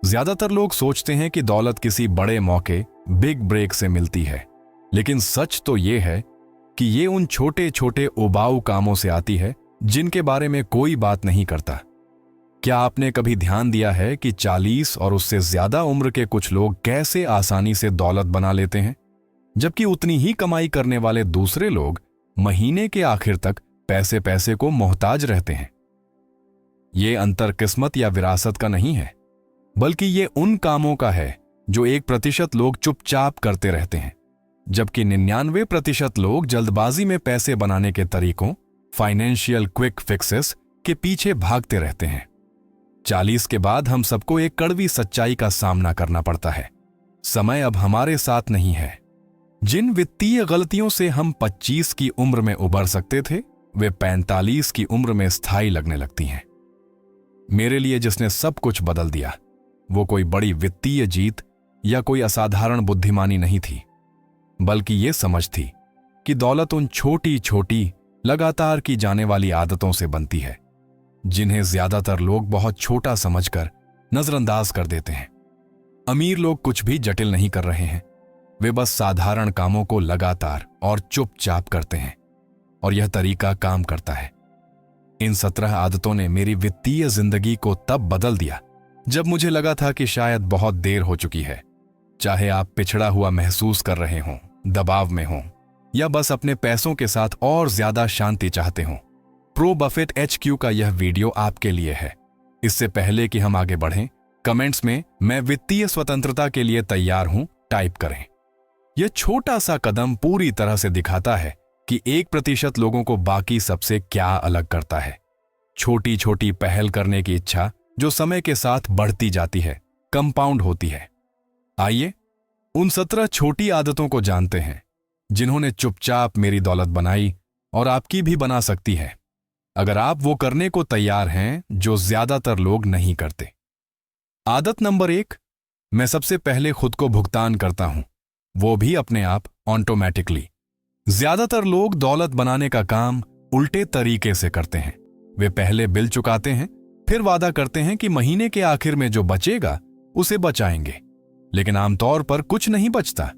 ज्यादातर लोग सोचते हैं कि दौलत किसी बड़े मौके, बिग ब्रेक से मिलती है, लेकिन सच तो ये है कि ये उन छोटे छोटे उबाऊ कामों से आती है जिनके बारे में कोई बात नहीं करता। क्या आपने कभी ध्यान दिया है कि 40 और उससे ज्यादा उम्र के कुछ लोग कैसे आसानी से दौलत बना लेते हैं, जबकि उतनी ही कमाई करने वाले दूसरे लोग महीने के आखिर तक पैसे पैसे को मोहताज रहते हैं? ये अंतर किस्मत या विरासत का नहीं है, बल्कि ये उन कामों का है जो 1% लोग चुपचाप करते रहते हैं, जबकि 99% लोग जल्दबाजी में पैसे बनाने के तरीकों, फाइनेंशियल क्विक फिक्सेस के पीछे भागते रहते हैं। 40 के बाद हम सबको एक कड़वी सच्चाई का सामना करना पड़ता है। समय अब हमारे साथ नहीं है। जिन वित्तीय गलतियों से हम 25 की उम्र में उबर सकते थे, वे 45 की उम्र में स्थायी लगने लगती हैं। मेरे लिए जिसने सब कुछ बदल दिया, वो कोई बड़ी वित्तीय जीत या कोई असाधारण बुद्धिमानी नहीं थी, बल्कि ये समझ थी कि दौलत उन छोटी छोटी लगातार की जाने वाली आदतों से बनती है, जिन्हें ज्यादातर लोग बहुत छोटा समझकर नजरअंदाज कर देते हैं। अमीर लोग कुछ भी जटिल नहीं कर रहे हैं, वे बस साधारण कामों को लगातार और चुपचाप करते हैं, और यह तरीका काम करता है। इन 17 आदतों ने मेरी वित्तीय जिंदगी को तब बदल दिया जब मुझे लगा था कि शायद बहुत देर हो चुकी है। चाहे आप पिछड़ा हुआ महसूस कर रहे हों, दबाव में हों, या बस अपने पैसों के साथ और ज्यादा शांति चाहते हों, प्रो बफेट HQ का यह वीडियो आपके लिए है। इससे पहले कि हम आगे बढ़ें, कमेंट्स में "मैं वित्तीय स्वतंत्रता के लिए तैयार हूं" टाइप करें। यह छोटा सा कदम पूरी तरह से दिखाता है कि 1% लोगों को बाकी सबसे क्या अलग करता है। छोटी छोटी पहल करने की इच्छा जो समय के साथ बढ़ती जाती है, कंपाउंड होती है। आइए उन 17 छोटी आदतों को जानते हैं जिन्होंने चुपचाप मेरी दौलत बनाई और आपकी भी बना सकती है, अगर आप वो करने को तैयार हैं जो ज्यादातर लोग नहीं करते। आदत नंबर 1, मैं सबसे पहले खुद को भुगतान करता हूं, वो भी अपने आप ऑटोमेटिकली। ज्यादातर लोग दौलत बनाने का काम उल्टे तरीके से करते हैं। वे पहले बिल चुकाते हैं, फिर वादा करते हैं कि महीने के आखिर में जो बचेगा उसे बचाएंगे, लेकिन आमतौर पर कुछ नहीं बचता।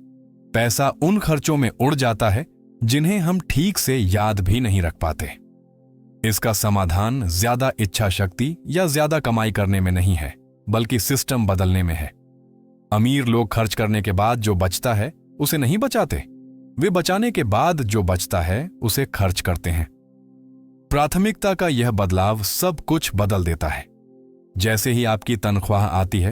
पैसा उन खर्चों में उड़ जाता है जिन्हें हम ठीक से याद भी नहीं रख पाते। इसका समाधान ज्यादा इच्छा शक्ति या ज्यादा कमाई करने में नहीं है, बल्कि सिस्टम बदलने में है। अमीर लोग खर्च करने के बाद जो बचता है उसे नहीं बचाते, वे बचाने के बाद जो बचता है उसे खर्च करते हैं। प्राथमिकता का यह बदलाव सब कुछ बदल देता है। जैसे ही आपकी तनख्वाह आती है,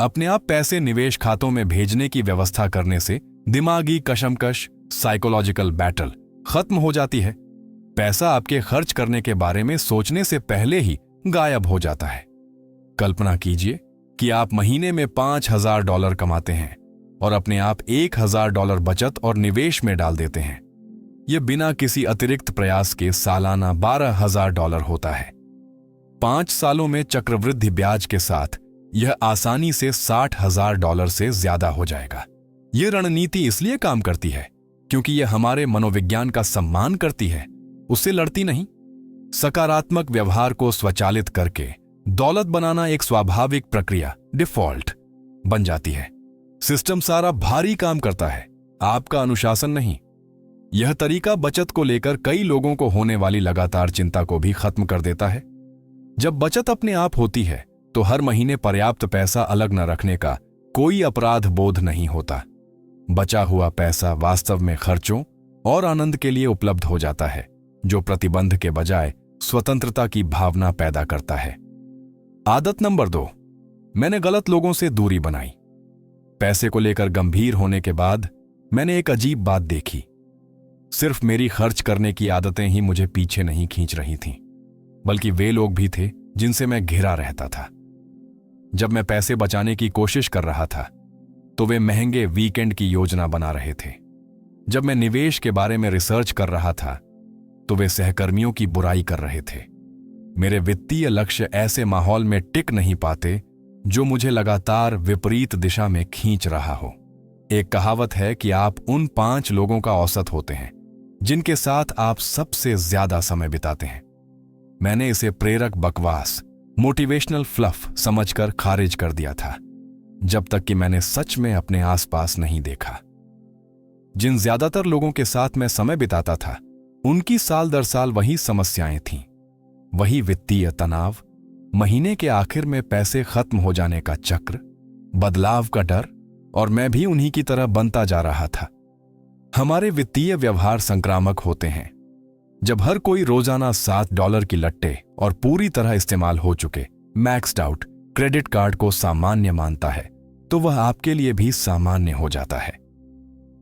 अपने आप पैसे निवेश खातों में भेजने की व्यवस्था करने से दिमागी कशमकश, साइकोलॉजिकल बैटल खत्म हो जाती है। पैसा आपके खर्च करने के बारे में सोचने से पहले ही गायब हो जाता है। कल्पना कीजिए कि आप महीने में $5000 कमाते हैं और अपने आप $1000 बचत और निवेश में डाल देते हैं। यह बिना किसी अतिरिक्त प्रयास के सालाना $12000 होता है। 5 सालों में चक्रवृद्धि ब्याज के साथ यह आसानी से $60000 से ज्यादा हो जाएगा। यह रणनीति इसलिए काम करती है क्योंकि यह हमारे मनोविज्ञान का सम्मान करती है, उससे लड़ती नहीं। सकारात्मक व्यवहार को स्वचालित करके दौलत बनाना एक स्वाभाविक प्रक्रिया, डिफॉल्ट बन जाती है। सिस्टम सारा भारी काम करता है, आपका अनुशासन नहीं। यह तरीका बचत को लेकर कई लोगों को होने वाली लगातार चिंता को भी खत्म कर देता है। जब बचत अपने आप होती है तो हर महीने पर्याप्त पैसा अलग न रखने का कोई अपराध बोध नहीं होता। बचा हुआ पैसा वास्तव में खर्चों और आनंद के लिए उपलब्ध हो जाता है, जो प्रतिबंध के बजाय स्वतंत्रता की भावना पैदा करता है। आदत नंबर 2, मैंने गलत लोगों से दूरी बनाई। पैसे को लेकर गंभीर होने के बाद मैंने एक अजीब बात देखी। सिर्फ मेरी खर्च करने की आदतें ही मुझे पीछे नहीं खींच रही थीं, बल्कि वे लोग भी थे जिनसे मैं घिरा रहता था। जब मैं पैसे बचाने की कोशिश कर रहा था तो वे महंगे वीकेंड की योजना बना रहे थे। जब मैं निवेश के बारे में रिसर्च कर रहा था तो वे सहकर्मियों की बुराई कर रहे थे। मेरे वित्तीय लक्ष्य ऐसे माहौल में टिक नहीं पाते जो मुझे लगातार विपरीत दिशा में खींच रहा हो। एक कहावत है कि आप उन 5 लोगों का औसत होते हैं जिनके साथ आप सबसे ज्यादा समय बिताते हैं। मैंने इसे प्रेरक बकवास, मोटिवेशनल फ्लफ समझकर खारिज कर दिया था, जब तक कि मैंने सच में अपने आसपास नहीं देखा। जिन ज्यादातर लोगों के साथ मैं समय बिताता था, उनकी साल दर साल वही समस्याएं थीं, वही वित्तीय तनाव, महीने के आखिर में पैसे खत्म हो जाने का चक्र, बदलाव का डर, और मैं भी उन्हीं की तरह बनता जा रहा था। हमारे वित्तीय व्यवहार संक्रामक होते हैं। जब हर कोई रोजाना $7 की लट्टे और पूरी तरह इस्तेमाल हो चुके मैक्स्ड आउट क्रेडिट कार्ड को सामान्य मानता है, तो वह आपके लिए भी सामान्य हो जाता है।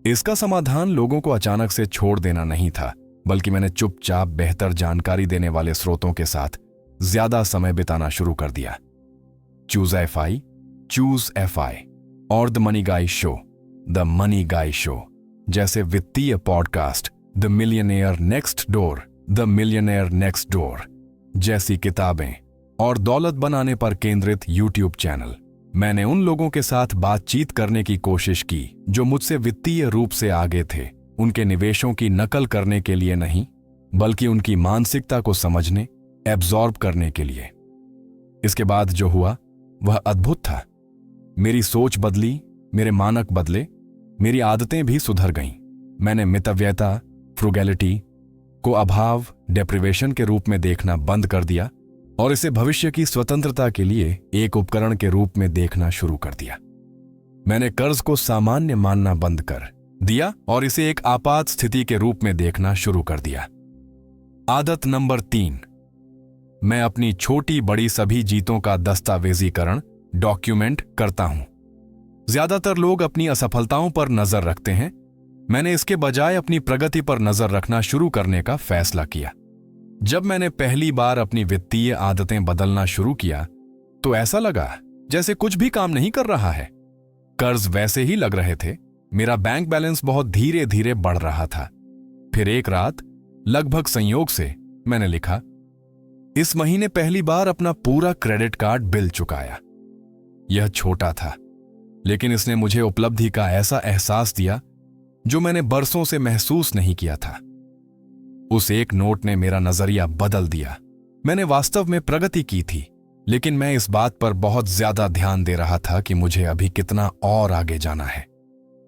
इसका समाधान लोगों को अचानक से छोड़ देना नहीं था, बल्कि मैंने चुपचाप बेहतर जानकारी देने वाले स्रोतों के साथ ज्यादा समय बिताना शुरू कर दिया। चूज FI और द मनी गाय शो जैसे वित्तीय podcast, the millionaire next door जैसी किताबें और दौलत बनाने पर केंद्रित यूट्यूब चैनल। मैंने उन लोगों के साथ बातचीत करने की कोशिश की जो मुझसे वित्तीय रूप से आगे थे, उनके निवेशों की नकल करने के लिए नहीं, बल्कि उनकी मानसिकता को समझने, एब्जॉर्ब करने के लिए। इसके बाद जो हुआ वह अद्भुत था। मेरी सोच बदली, मेरे मानक बदले, मेरी आदतें भी सुधर गईं। मैंने मितव्ययता, फ्रुगैलिटी को अभाव, डेप्रिवेशन के रूप में देखना बंद कर दिया और इसे भविष्य की स्वतंत्रता के लिए एक उपकरण के रूप में देखना शुरू कर दिया। मैंने कर्ज को सामान्य मानना बंद कर दिया और इसे एक आपात स्थिति के रूप में देखना शुरू कर दिया। आदत नंबर 3, मैं अपनी छोटी बड़ी सभी जीतों का दस्तावेजीकरण डॉक्यूमेंट करता हूं। ज्यादातर लोग अपनी असफलताओं पर नजर रखते हैं। मैंने इसके बजाय अपनी प्रगति पर नजर रखना शुरू करने का फैसला किया। जब मैंने पहली बार अपनी वित्तीय आदतें बदलना शुरू किया, तो ऐसा लगा जैसे कुछ भी काम नहीं कर रहा है। कर्ज वैसे ही लग रहे थे, मेरा बैंक बैलेंस बहुत धीरे धीरे बढ़ रहा था। फिर एक रात लगभग संयोग से मैंने लिखा, इस महीने पहली बार अपना पूरा क्रेडिट कार्ड बिल चुकाया। यह छोटा था, लेकिन इसने मुझे उपलब्धि का ऐसा एहसास दिया जो मैंने बरसों से महसूस नहीं किया था। उस एक नोट ने मेरा नजरिया बदल दिया। मैंने वास्तव में प्रगति की थी, लेकिन मैं इस बात पर बहुत ज्यादा ध्यान दे रहा था कि मुझे अभी कितना और आगे जाना है।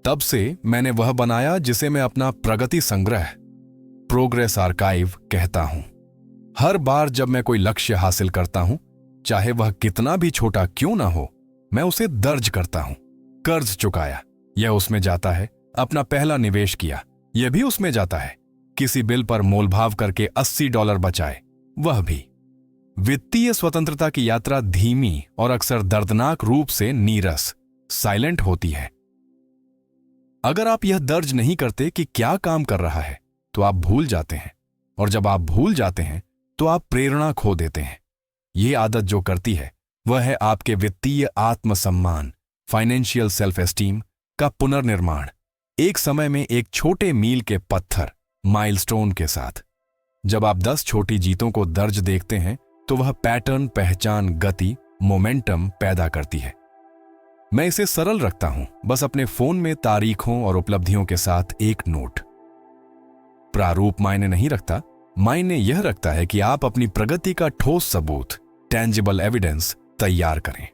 तब से मैंने वह बनाया जिसे मैं अपना प्रगति संग्रह, प्रोग्रेस आर्काइव कहता हूं। हर बार जब मैं कोई लक्ष्य हासिल करता हूं, चाहे वह कितना भी छोटा क्यों ना हो, मैं उसे दर्ज करता हूं। कर्ज चुकाया, यह उसमें जाता है। अपना पहला निवेश किया, यह भी उसमें जाता है। किसी बिल पर मोलभाव करके $80 बचाए, वह भी। वित्तीय स्वतंत्रता की यात्रा धीमी और अक्सर दर्दनाक रूप से नीरस, साइलेंट होती है। अगर आप यह दर्ज नहीं करते कि क्या काम कर रहा है, तो आप भूल जाते हैं, और जब आप भूल जाते हैं तो आप प्रेरणा खो देते हैं। यह आदत जो करती है वह है आपके वित्तीय आत्मसम्मान, फाइनेंशियल सेल्फ एस्टीम का पुनर्निर्माण, एक समय में एक छोटे मील के पत्थर, माइलस्टोन के साथ। जब आप 10 छोटी जीतों को दर्ज देखते हैं, तो वह पैटर्न, पहचान, गति, मोमेंटम पैदा करती है। मैं इसे सरल रखता हूं, बस अपने फोन में तारीखों और उपलब्धियों के साथ एक नोट। प्रारूप मायने नहीं रखता, मायने यह रखता है कि आप अपनी प्रगति का ठोस सबूत, टेंजिबल एविडेंस तैयार करें।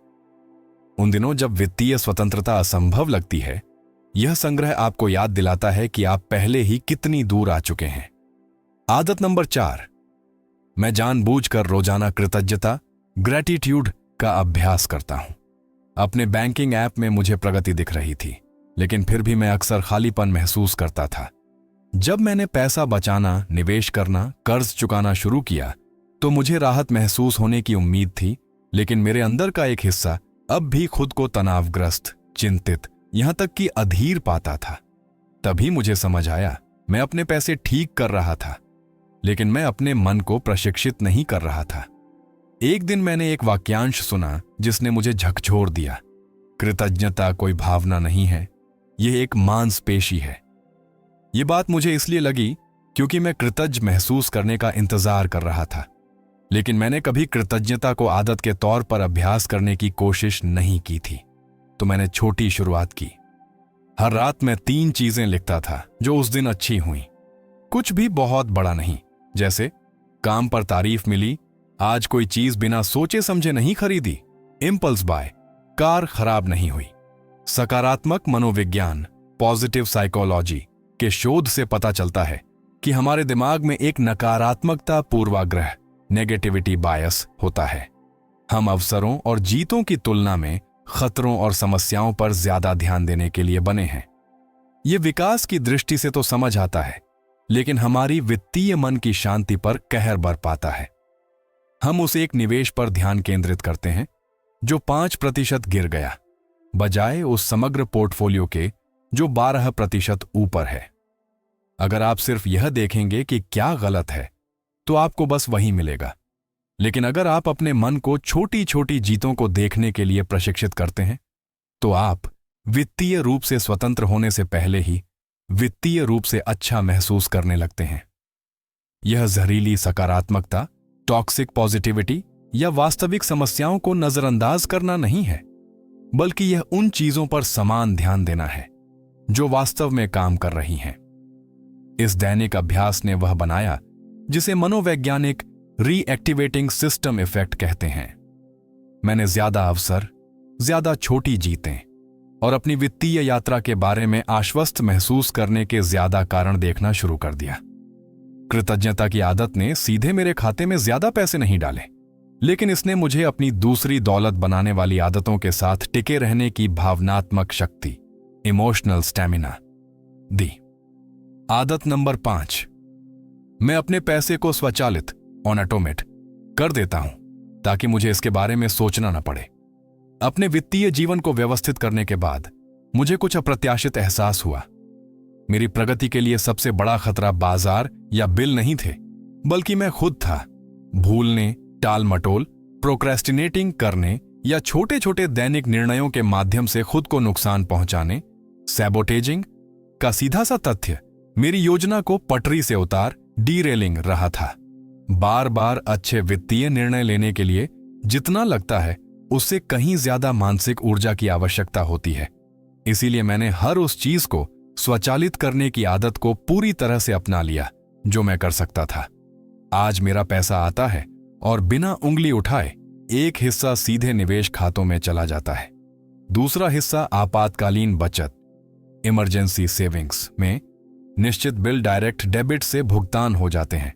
उन दिनों जब वित्तीय स्वतंत्रता असंभव लगती है, यह संग्रह आपको याद दिलाता है कि आप पहले ही कितनी दूर आ चुके हैं। आदत नंबर 4, मैं जानबूझकर रोजाना कृतज्ञता, ग्रैटिट्यूड का अभ्यास करता हूं। अपने बैंकिंग ऐप में मुझे प्रगति दिख रही थी, लेकिन फिर भी मैं अक्सर खालीपन महसूस करता था। जब मैंने पैसा बचाना, निवेश करना, कर्ज चुकाना शुरू किया, तो मुझे राहत महसूस होने की उम्मीद थी, लेकिन मेरे अंदर का एक हिस्सा अब भी खुद को तनावग्रस्त, चिंतित, यहां तक कि अधीर पाता था। तभी मुझे समझ आया, मैं अपने पैसे ठीक कर रहा था, लेकिन मैं अपने मन को प्रशिक्षित नहीं कर रहा था। एक दिन मैंने एक वाक्यांश सुना जिसने मुझे झकझोर दिया, कृतज्ञता कोई भावना नहीं है, यह एक मांसपेशी है। यह बात मुझे इसलिए लगी क्योंकि मैं कृतज्ञ महसूस करने का इंतजार कर रहा था, लेकिन मैंने कभी कृतज्ञता को आदत के तौर पर अभ्यास करने की कोशिश नहीं की थी। तो मैंने छोटी शुरुआत की। हर रात मैं 3 चीजें लिखता था जो उस दिन अच्छी हुई। कुछ भी बहुत बड़ा नहीं, जैसे काम पर तारीफ मिली, आज कोई चीज बिना सोचे समझे नहीं खरीदी, इंपल्स बाय, कार खराब नहीं हुई। सकारात्मक मनोविज्ञान, पॉजिटिव साइकोलॉजी के शोध से पता चलता है कि हमारे दिमाग में एक नकारात्मकता पूर्वाग्रह, नेगेटिविटी बायस होता है। हम अवसरों और जीतों की तुलना में खतरों और समस्याओं पर ज्यादा ध्यान देने के लिए बने हैं। ये विकास की दृष्टि से तो समझ आता है, लेकिन हमारी वित्तीय मन की शांति पर कहर बरपाता है। हम उस एक निवेश पर ध्यान केंद्रित करते हैं जो 5% गिर गया, बजाय उस समग्र पोर्टफोलियो के जो 12% ऊपर है। अगर आप सिर्फ यह देखेंगे कि क्या गलत है, तो आपको बस वही मिलेगा। लेकिन अगर आप अपने मन को छोटी छोटी जीतों को देखने के लिए प्रशिक्षित करते हैं, तो आप वित्तीय रूप से स्वतंत्र होने से पहले ही वित्तीय रूप से अच्छा महसूस करने लगते हैं। यह जहरीली सकारात्मकता, टॉक्सिक पॉजिटिविटी या वास्तविक समस्याओं को नजरअंदाज करना नहीं है, बल्कि यह उन चीजों पर समान ध्यान देना है जो वास्तव में काम कर रही हैं। इस दैनिक अभ्यास ने वह बनाया जिसे मनोवैज्ञानिक रीएक्टिवेटिंग सिस्टम इफेक्ट कहते हैं। मैंने ज्यादा अवसर, ज्यादा छोटी जीतें और अपनी वित्तीय यात्रा के बारे में आश्वस्त महसूस करने के ज्यादा कारण देखना शुरू कर दिया। कृतज्ञता की आदत ने सीधे मेरे खाते में ज्यादा पैसे नहीं डाले, लेकिन इसने मुझे अपनी दूसरी दौलत बनाने वाली आदतों के साथ टिके रहने की भावनात्मक शक्ति, इमोशनल स्टैमिना दी। आदत नंबर 5, मैं अपने पैसे को स्वचालित, ऑटोमेट कर देता हूं ताकि मुझे इसके बारे में सोचना न पड़े। अपने वित्तीय जीवन को व्यवस्थित करने के बाद मुझे कुछ अप्रत्याशित एहसास हुआ। मेरी प्रगति के लिए सबसे बड़ा खतरा बाजार या बिल नहीं थे, बल्कि मैं खुद था। भूलने, टाल-मटोल, प्रोक्रेस्टिनेटिंग करने या छोटे छोटे दैनिक निर्णयों के माध्यम से खुद को नुकसान पहुंचाने, सैबोटेजिंग का सीधा सा तथ्य मेरी योजना को पटरी से उतार डीरेलिंग रहा था। बार बार अच्छे वित्तीय निर्णय लेने के लिए जितना लगता है उससे कहीं ज्यादा मानसिक ऊर्जा की आवश्यकता होती है। इसीलिए मैंने हर उस चीज को स्वचालित करने की आदत को पूरी तरह से अपना लिया जो मैं कर सकता था। आज मेरा पैसा आता है और बिना उंगली उठाए एक हिस्सा सीधे निवेश खातों में चला जाता है, दूसरा हिस्सा आपातकालीन बचत, इमरजेंसी सेविंग्स में निश्चित बिल डायरेक्ट डेबिट से भुगतान हो जाते हैं,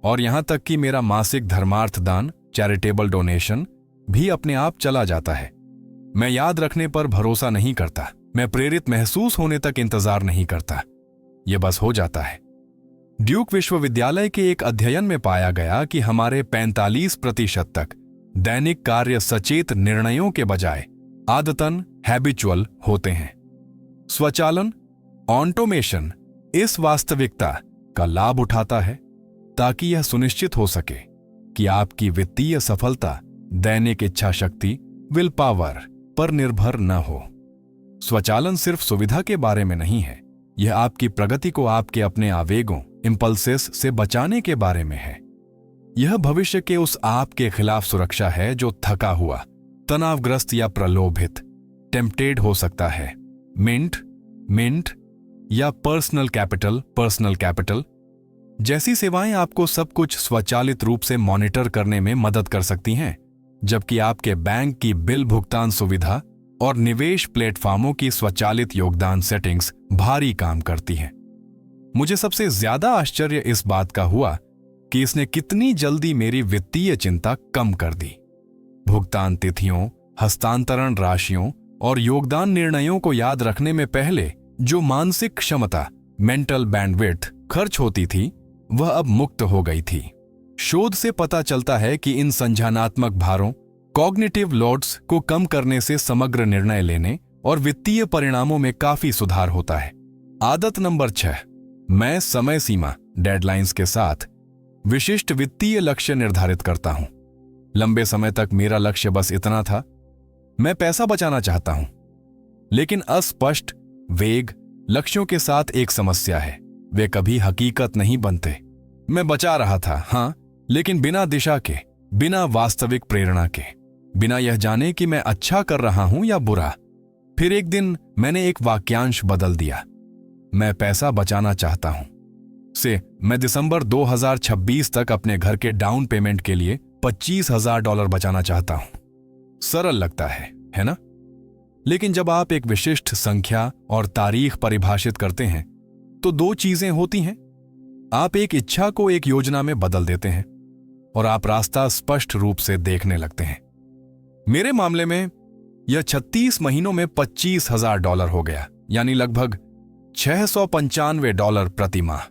और यहां तक कि मेरा मासिक धर्मार्थ दान, चैरिटेबल डोनेशन भी अपने आप चला जाता है। मैं याद रखने पर भरोसा नहीं करता, मैं प्रेरित महसूस होने तक इंतजार नहीं करता, यह बस हो जाता है। ड्यूक विश्वविद्यालय के एक अध्ययन में पाया गया कि हमारे 45% तक दैनिक कार्य सचेत निर्णयों के बजाय आदतन हैबिचुअल होते हैं। स्वचालन, ऑटोमेशन इस वास्तविकता का लाभ उठाता है ताकि यह सुनिश्चित हो सके कि आपकी वित्तीय सफलता दैनिक इच्छा शक्ति, विल पावर पर निर्भर न हो। स्वचालन सिर्फ सुविधा के बारे में नहीं है, यह आपकी प्रगति को आपके अपने आवेगों, इंपल्सेस से बचाने के बारे में है। यह भविष्य के उस आप के खिलाफ सुरक्षा है जो थका हुआ, तनावग्रस्त या प्रलोभित, टेम्पटेड हो सकता है। मिंट या पर्सनल कैपिटल जैसी सेवाएं आपको सब कुछ स्वचालित रूप से मॉनिटर करने में मदद कर सकती हैं, जबकि आपके बैंक की बिल भुगतान सुविधा और निवेश प्लेटफॉर्मों की स्वचालित योगदान सेटिंग्स भारी काम करती हैं। मुझे सबसे ज्यादा आश्चर्य इस बात का हुआ कि इसने कितनी जल्दी मेरी वित्तीय चिंता कम कर दी। भुगतान तिथियों, हस्तांतरण राशियों और योगदान निर्णयों को याद रखने में पहले जो मानसिक क्षमता, मेंटल बैंडविड्थ खर्च होती थी, वह अब मुक्त हो गई थी। शोध से पता चलता है कि इन संज्ञानात्मक भारों, कॉग्निटिव लोड्स को कम करने से समग्र निर्णय लेने और वित्तीय परिणामों में काफी सुधार होता है। आदत नंबर 6, मैं समय सीमा, डेडलाइंस के साथ विशिष्ट वित्तीय लक्ष्य निर्धारित करता हूं। लंबे समय तक मेरा लक्ष्य बस इतना था, मैं पैसा बचाना चाहता हूं। लेकिन अस्पष्ट, वेग लक्ष्यों के साथ एक समस्या है, वे कभी हकीकत नहीं बनते। मैं बचा रहा था, हां, लेकिन बिना दिशा के, बिना वास्तविक प्रेरणा के, बिना यह जाने कि मैं अच्छा कर रहा हूं या बुरा। फिर एक दिन मैंने एक वाक्यांश बदल दिया, मैं पैसा बचाना चाहता हूं से मैं दिसंबर 2026 तक अपने घर के डाउन पेमेंट के लिए $25,000 बचाना चाहता हूं। सरल लगता है है ना? लेकिन जब आप एक विशिष्ट संख्या और तारीख परिभाषित करते हैं तो दो चीजें होती हैं। आप एक इच्छा को एक योजना में बदल देते हैं और आप रास्ता स्पष्ट रूप से देखने लगते हैं। मेरे मामले में यह 36 महीनों में $25,000 हो गया, यानी लगभग $695 प्रति माह।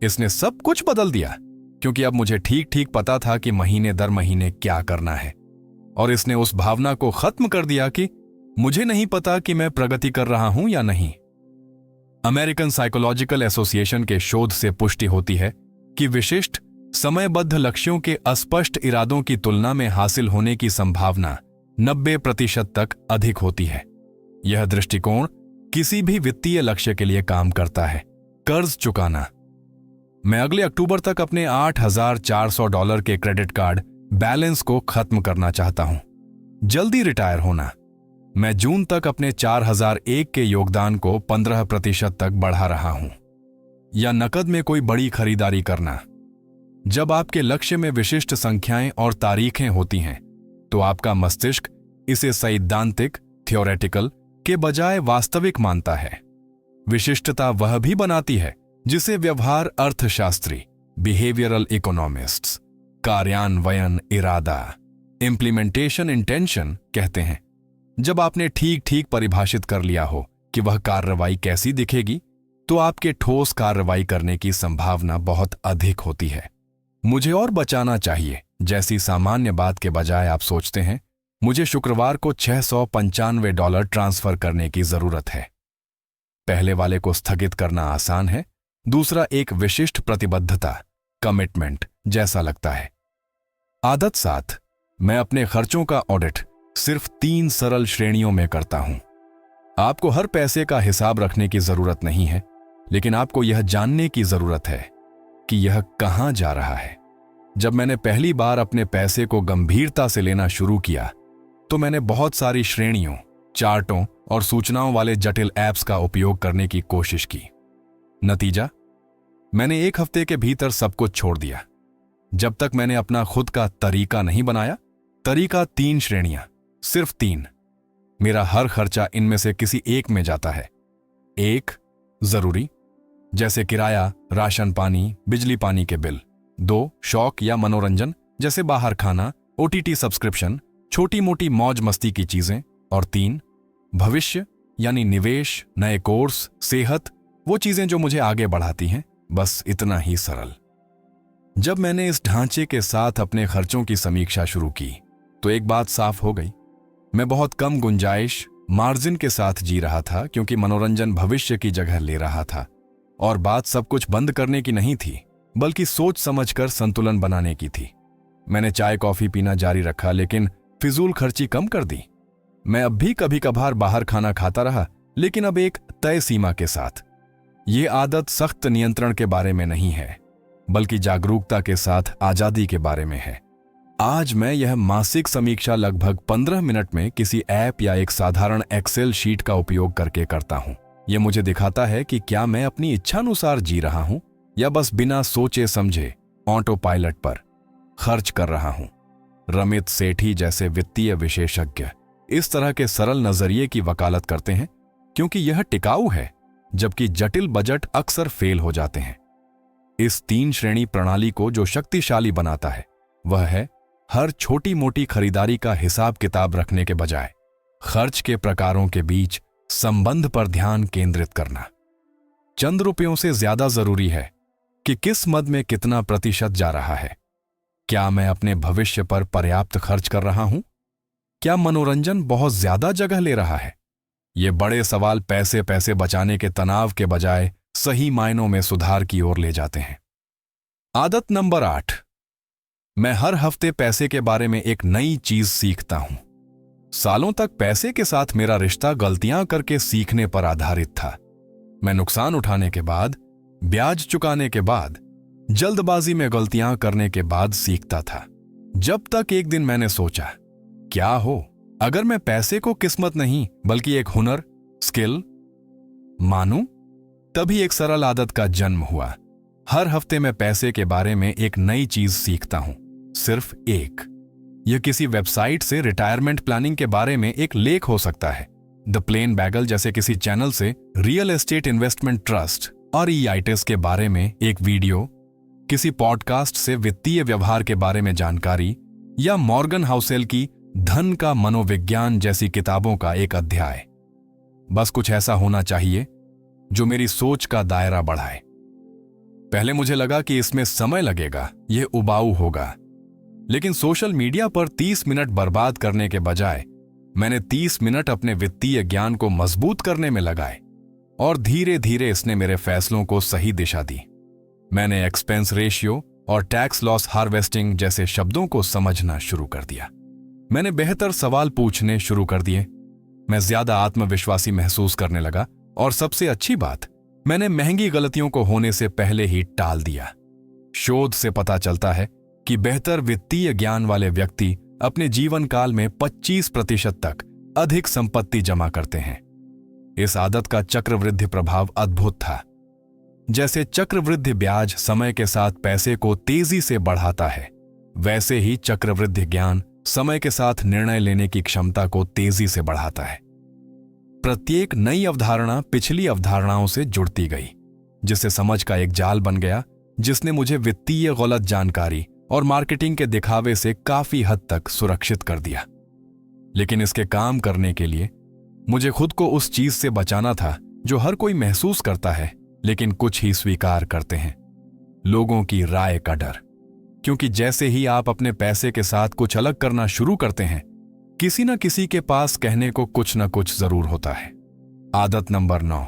इसने सब कुछ बदल दिया क्योंकि अब मुझे ठीक ठीक पता था कि महीने दर महीने क्या करना है, और इसने उस भावना को खत्म कर दिया कि मुझे नहीं पता कि मैं प्रगति कर रहा हूं या नहीं। अमेरिकन साइकोलॉजिकल एसोसिएशन के शोध से पुष्टि होती है कि विशिष्ट समयबद्ध लक्ष्यों के अस्पष्ट इरादों की तुलना में हासिल होने की संभावना 90% तक अधिक होती है। यह दृष्टिकोण किसी भी वित्तीय लक्ष्य के लिए काम करता है। कर्ज चुकाना। मैं अगले अक्टूबर तक अपने $8,400 के क्रेडिट कार्ड बैलेंस को खत्म करना चाहता हूं। जल्दी रिटायर होना। मैं जून तक अपने 4001 के योगदान को 15% तक बढ़ा रहा हूं। या नकद में कोई बड़ी खरीदारी करना। जब आपके लक्ष्य में विशिष्ट संख्याएं और तारीखें होती हैं तो आपका मस्तिष्क इसे सैद्धांतिक थ्योरेटिकल के बजाय वास्तविक मानता है। विशिष्टता वह भी बनाती है जिसे व्यवहार अर्थशास्त्री बिहेवियरल इकोनॉमिस्ट्स कार्यान्वयन इरादा इम्प्लीमेंटेशन इंटेंशन कहते हैं। जब आपने ठीक ठीक परिभाषित कर लिया हो कि वह कार्रवाई कैसी दिखेगी तो आपके ठोस कार्रवाई करने की संभावना बहुत अधिक होती है। मुझे और बचाना चाहिए जैसी सामान्य बात के बजाय आप सोचते हैं मुझे शुक्रवार को $695 ट्रांसफर करने की जरूरत है। पहले वाले को स्थगित करना आसान है, दूसरा एक विशिष्ट प्रतिबद्धता कमिटमेंट जैसा लगता है। आदत 7, मैं अपने खर्चों का ऑडिट सिर्फ 3 सरल श्रेणियों में करता हूं। आपको हर पैसे का हिसाब रखने की जरूरत नहीं है, लेकिन आपको यह जानने की जरूरत है कि यह कहां जा रहा है। जब मैंने पहली बार अपने पैसे को गंभीरता से लेना शुरू किया तो मैंने बहुत सारी श्रेणियों, चार्टों और सूचनाओं वाले जटिल ऐप्स का उपयोग करने की कोशिश की। नतीजा, मैंने 1 हफ्ते के भीतर सब कुछ छोड़ दिया। जब तक मैंने अपना खुद का तरीका नहीं बनाया। तरीका 3 श्रेणियां, सिर्फ 3। मेरा हर खर्चा इनमें से किसी एक में जाता है। 1, जरूरी, जैसे किराया, राशन पानी, बिजली पानी के बिल। 2, शौक या मनोरंजन, जैसे बाहर खाना, OTT सब्सक्रिप्शन, छोटी मोटी मौज मस्ती की चीजें। और 3, भविष्य यानी निवेश, नए कोर्स, सेहत, वो चीजें जो मुझे आगे बढ़ाती हैं। बस इतना ही सरल। जब मैंने इस ढांचे के साथ अपने खर्चों की समीक्षा शुरू की तो एक बात साफ हो गई। मैं बहुत कम गुंजाइश मार्जिन के साथ जी रहा था क्योंकि मनोरंजन भविष्य की जगह ले रहा था। और बात सब कुछ बंद करने की नहीं थी, बल्कि सोच समझकर संतुलन बनाने की थी। मैंने चाय कॉफी पीना जारी रखा, लेकिन फिजूल खर्ची कम कर दी। मैं अब भी कभी कभार बाहर खाना खाता रहा, लेकिन अब एक तय सीमा के साथ। ये आदत सख्त नियंत्रण के बारे में नहीं है, बल्कि जागरूकता के साथ आजादी के बारे में है। आज मैं यह मासिक समीक्षा लगभग 15 मिनट में किसी ऐप या एक साधारण एक्सेल शीट का उपयोग करके करता हूं। यह मुझे दिखाता है कि क्या मैं अपनी इच्छानुसार जी रहा हूं या बस बिना सोचे समझे ऑटो पायलट पर खर्च कर रहा हूं। रमित सेठी जैसे वित्तीय विशेषज्ञ इस तरह के सरल नजरिए की वकालत करते हैं क्योंकि यह टिकाऊ है, जबकि जटिल बजट अक्सर फेल हो जाते हैं। इस 3 श्रेणी प्रणाली को जो शक्तिशाली बनाता है वह है हर छोटी मोटी खरीदारी का हिसाब किताब रखने के बजाय खर्च के प्रकारों के बीच संबंध पर ध्यान केंद्रित करना। चंद रुपयों से ज्यादा जरूरी है कि किस मद में कितना प्रतिशत जा रहा है। क्या मैं अपने भविष्य पर पर्याप्त खर्च कर रहा हूं? क्या मनोरंजन बहुत ज्यादा जगह ले रहा है? ये बड़े सवाल पैसे पैसे बचाने के तनाव के बजाय सही मायनों में सुधार की ओर ले जाते हैं। आदत नंबर 8, मैं हर हफ्ते पैसे के बारे में एक नई चीज सीखता हूं। सालों तक पैसे के साथ मेरा रिश्ता गलतियां करके सीखने पर आधारित था। मैं नुकसान उठाने के बाद, ब्याज चुकाने के बाद, जल्दबाजी में गलतियां करने के बाद सीखता था। जब तक एक दिन मैंने सोचा, क्या हो अगर मैं पैसे को किस्मत नहीं बल्कि एक हुनर, स्किल मानूं? तभी एक सरल आदत का जन्म हुआ। हर हफ्ते मैं पैसे के बारे में एक नई चीज सीखता हूं, सिर्फ एक। यह किसी वेबसाइट से रिटायरमेंट प्लानिंग के बारे में एक लेख हो सकता है। द प्लेन बैगल जैसे किसी चैनल से रियल एस्टेट इन्वेस्टमेंट ट्रस्ट और ईआईटीएस के बारे में एक वीडियो, किसी पॉडकास्ट से वित्तीय व्यवहार के बारे में जानकारी, या मॉर्गन हाउसेल की धन का मनोविज्ञान जैसी किताबों का एक अध्याय। बस कुछ ऐसा होना चाहिए जो मेरी सोच का दायरा बढ़ाए। पहले मुझे लगा कि इसमें समय लगेगा, यह उबाऊ होगा, लेकिन सोशल मीडिया पर 30 मिनट बर्बाद करने के बजाय मैंने 30 मिनट अपने वित्तीय ज्ञान को मजबूत करने में लगाए और धीरे धीरे इसने मेरे फैसलों को सही दिशा दी। मैंने एक्सपेंस रेशियो और टैक्स लॉस हार्वेस्टिंग जैसे शब्दों को समझना शुरू कर दिया। मैंने बेहतर सवाल पूछने शुरू कर दिए। मैं ज्यादा आत्मविश्वासी महसूस करने लगा और सबसे अच्छी बात, मैंने महंगी गलतियों को होने से पहले ही टाल दिया। शोध से पता चलता है कि बेहतर वित्तीय ज्ञान वाले व्यक्ति अपने जीवन काल में 25% तक अधिक संपत्ति जमा करते हैं। इस आदत का चक्रवृद्धि प्रभाव अद्भुत था। जैसे चक्रवृद्धि ब्याज समय के साथ पैसे को तेजी से बढ़ाता है, वैसे ही चक्रवृद्धि ज्ञान समय के साथ निर्णय लेने की क्षमता को तेजी से बढ़ाता है। प्रत्येक नई अवधारणा पिछली अवधारणाओं से जुड़ती गई, जिससे समझ का एक जाल बन गया, जिसने मुझे वित्तीय गलत जानकारी और मार्केटिंग के दिखावे से काफी हद तक सुरक्षित कर दिया। लेकिन इसके काम करने के लिए मुझे खुद को उस चीज से बचाना था जो हर कोई महसूस करता है लेकिन कुछ ही स्वीकार करते हैं, लोगों की राय का डर। क्योंकि जैसे ही आप अपने पैसे के साथ कुछ अलग करना शुरू करते हैं, किसी न किसी के पास कहने को कुछ न कुछ जरूर होता है। आदत नंबर 9,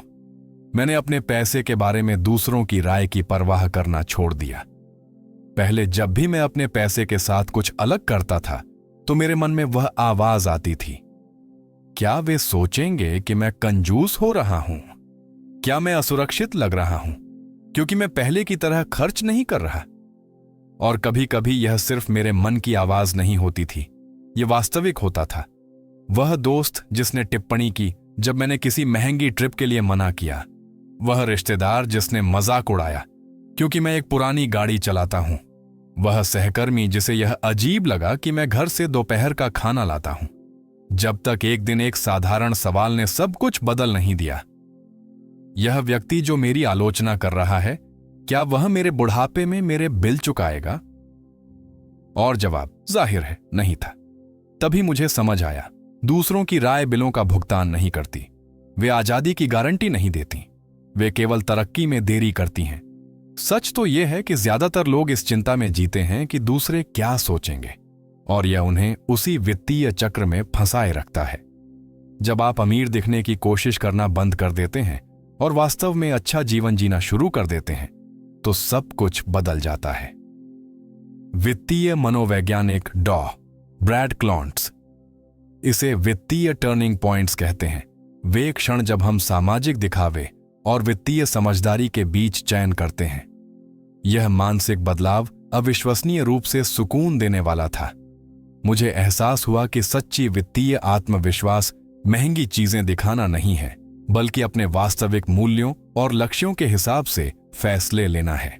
मैंने अपने पैसे के बारे में दूसरों की राय की परवाह करना छोड़ दिया। पहले जब भी मैं अपने पैसे के साथ कुछ अलग करता था तो मेरे मन में वह आवाज आती थी, क्या वे सोचेंगे कि मैं कंजूस हो रहा हूं? क्या मैं असुरक्षित लग रहा हूं क्योंकि मैं पहले की तरह खर्च नहीं कर रहा? और कभी कभी यह सिर्फ मेरे मन की आवाज नहीं होती थी, यह वास्तविक होता था। वह दोस्त जिसने टिप्पणी की जब मैंने किसी महंगी ट्रिप के लिए मना किया, वह रिश्तेदार जिसने मजाक उड़ाया क्योंकि मैं एक पुरानी गाड़ी चलाता हूं, वह सहकर्मी जिसे यह अजीब लगा कि मैं घर से दोपहर का खाना लाता हूं, जब तक एक दिन एक साधारण सवाल ने सब कुछ बदल नहीं दिया। यह व्यक्ति जो मेरी आलोचना कर रहा है, क्या वह मेरे बुढ़ापे में मेरे बिल चुकाएगा? और जवाब जाहिर है नहीं था। तभी मुझे समझ आया, दूसरों की राय बिलों का भुगतान नहीं करती, वे आजादी की गारंटी नहीं देती, वे केवल तरक्की में देरी करती हैं। सच तो यह है कि ज्यादातर लोग इस चिंता में जीते हैं कि दूसरे क्या सोचेंगे, और यह उन्हें उसी वित्तीय चक्र में फंसाए रखता है। जब आप अमीर दिखने की कोशिश करना बंद कर देते हैं और वास्तव में अच्छा जीवन जीना शुरू कर देते हैं, तो सब कुछ बदल जाता है। वित्तीय मनोवैज्ञानिक डॉ. ब्रैड क्लॉन्ट्स इसे वित्तीय टर्निंग पॉइंट्स कहते हैं। वे क्षण जब हम सामाजिक दिखावे और वित्तीय समझदारी के बीच चयन करते हैं। यह मानसिक बदलाव अविश्वसनीय रूप से सुकून देने वाला था। मुझे एहसास हुआ कि सच्ची वित्तीय आत्मविश्वास महंगी चीजें दिखाना नहीं है, बल्कि अपने वास्तविक मूल्यों और लक्ष्यों के हिसाब से फैसले लेना है।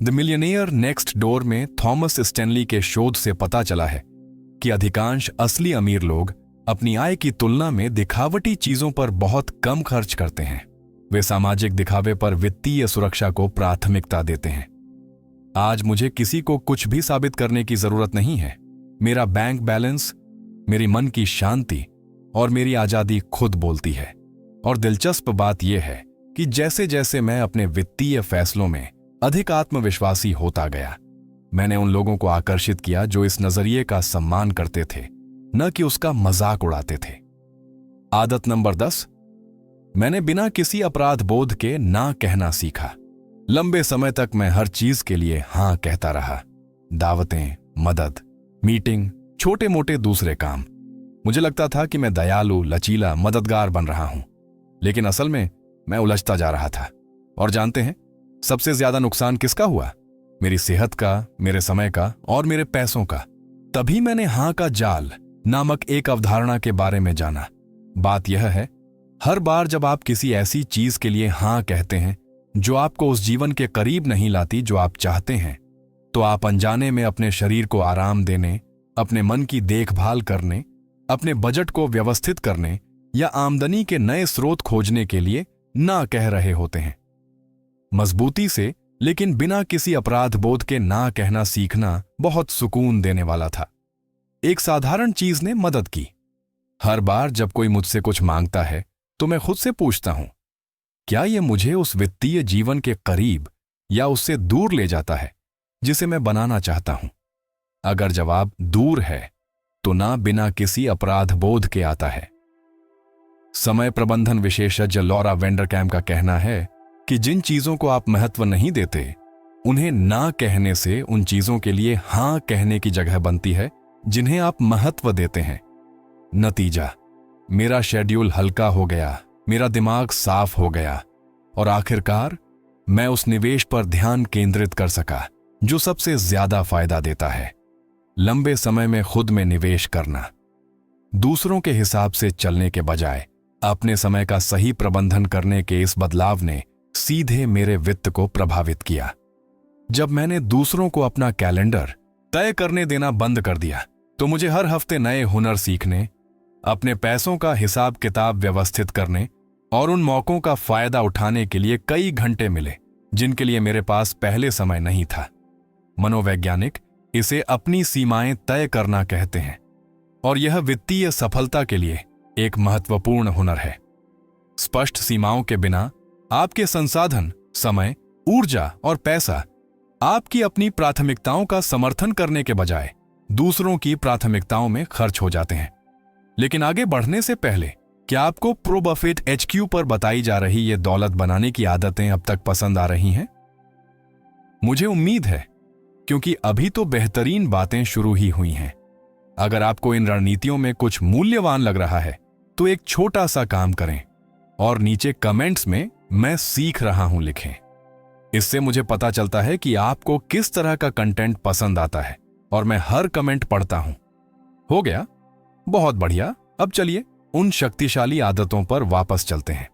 द मिलियनेयर नेक्स्ट डोर में थॉमस स्टैनली के शोध से पता चला है कि अधिकांश असली अमीर लोग अपनी आय की तुलना में दिखावटी चीजों पर बहुत कम खर्च करते हैं। वे सामाजिक दिखावे पर वित्तीय सुरक्षा को प्राथमिकता देते हैं। आज मुझे किसी को कुछ भी साबित करने की जरूरत नहीं है। मेरा बैंक बैलेंस, मेरी मन की शांति और मेरी आजादी खुद बोलती है। और दिलचस्प बात यह है कि जैसे जैसे मैं अपने वित्तीय फैसलों में अधिक आत्मविश्वासी होता गया, मैंने उन लोगों को आकर्षित किया जो इस नजरिए का सम्मान करते थे, न कि उसका मजाक उड़ाते थे। आदत नंबर 10, मैंने बिना किसी अपराध बोध के ना कहना सीखा। लंबे समय तक मैं हर चीज के लिए हां कहता रहा। दावतें, मदद, मीटिंग, छोटे मोटे दूसरे काम। मुझे लगता था कि मैं दयालु, लचीला, मददगार बन रहा हूं, लेकिन असल में मैं उलझता जा रहा था। और जानते हैं सबसे ज्यादा नुकसान किसका हुआ? मेरी सेहत का, मेरे समय का और मेरे पैसों का। तभी मैंने हां का जाल नामक एक अवधारणा के बारे में जाना। बात यह है, हर बार जब आप किसी ऐसी चीज के लिए हां कहते हैं जो आपको उस जीवन के करीब नहीं लाती जो आप चाहते हैं, तो आप अनजाने में अपने शरीर को आराम देने, अपने मन की देखभाल करने, अपने बजट को व्यवस्थित करने या आमदनी के नए स्रोत खोजने के लिए ना कह रहे होते हैं। मजबूती से लेकिन बिना किसी अपराध बोध के ना कहना सीखना बहुत सुकून देने वाला था। एक साधारण चीज ने मदद की। हर बार जब कोई मुझसे कुछ मांगता है तो मैं खुद से पूछता हूं, क्या यह मुझे उस वित्तीय जीवन के करीब या उससे दूर ले जाता है जिसे मैं बनाना चाहता हूं? अगर जवाब दूर है तो ना बिना किसी अपराध बोध के आता है। समय प्रबंधन विशेषज्ञ लॉरा वेंडरकैम का कहना है कि जिन चीजों को आप महत्व नहीं देते, उन्हें ना कहने से उन चीजों के लिए हां कहने की जगह बनती है जिन्हें आप महत्व देते हैं। नतीजा, मेरा शेड्यूल हल्का हो गया, मेरा दिमाग साफ हो गया और आखिरकार मैं उस निवेश पर ध्यान केंद्रित कर सका जो सबसे ज्यादा फायदा देता है। लंबे समय में खुद में निवेश करना। दूसरों के हिसाब से चलने के बजाय अपने समय का सही प्रबंधन करने के इस बदलाव ने सीधे मेरे वित्त को प्रभावित किया। जब मैंने दूसरों को अपना कैलेंडर तय करने देना बंद कर दिया तो मुझे हर हफ्ते नए हुनर सीखने, अपने पैसों का हिसाब किताब व्यवस्थित करने और उन मौकों का फायदा उठाने के लिए कई घंटे मिले जिनके लिए मेरे पास पहले समय नहीं था। मनोवैज्ञानिक इसे अपनी सीमाएं तय करना कहते हैं और यह वित्तीय सफलता के लिए एक महत्वपूर्ण हुनर है। स्पष्ट सीमाओं के बिना आपके संसाधन, समय, ऊर्जा और पैसा आपकी अपनी प्राथमिकताओं का समर्थन करने के बजाय दूसरों की प्राथमिकताओं में खर्च हो जाते हैं। लेकिन आगे बढ़ने से पहले, क्या आपको प्रो बफेट HQ पर बताई जा रही ये दौलत बनाने की आदतें अब तक पसंद आ रही हैं? मुझे उम्मीद है, क्योंकि अभी तो बेहतरीन बातें शुरू ही हुई हैं। अगर आपको इन रणनीतियों में कुछ मूल्यवान लग रहा है तो एक छोटा सा काम करें और नीचे कमेंट्स में मैं सीख रहा हूं लिखें। इससे मुझे पता चलता है कि आपको किस तरह का कंटेंट पसंद आता है और मैं हर कमेंट पढ़ता हूं। हो गया? बहुत बढ़िया। अब चलिए उन शक्तिशाली आदतों पर वापस चलते हैं।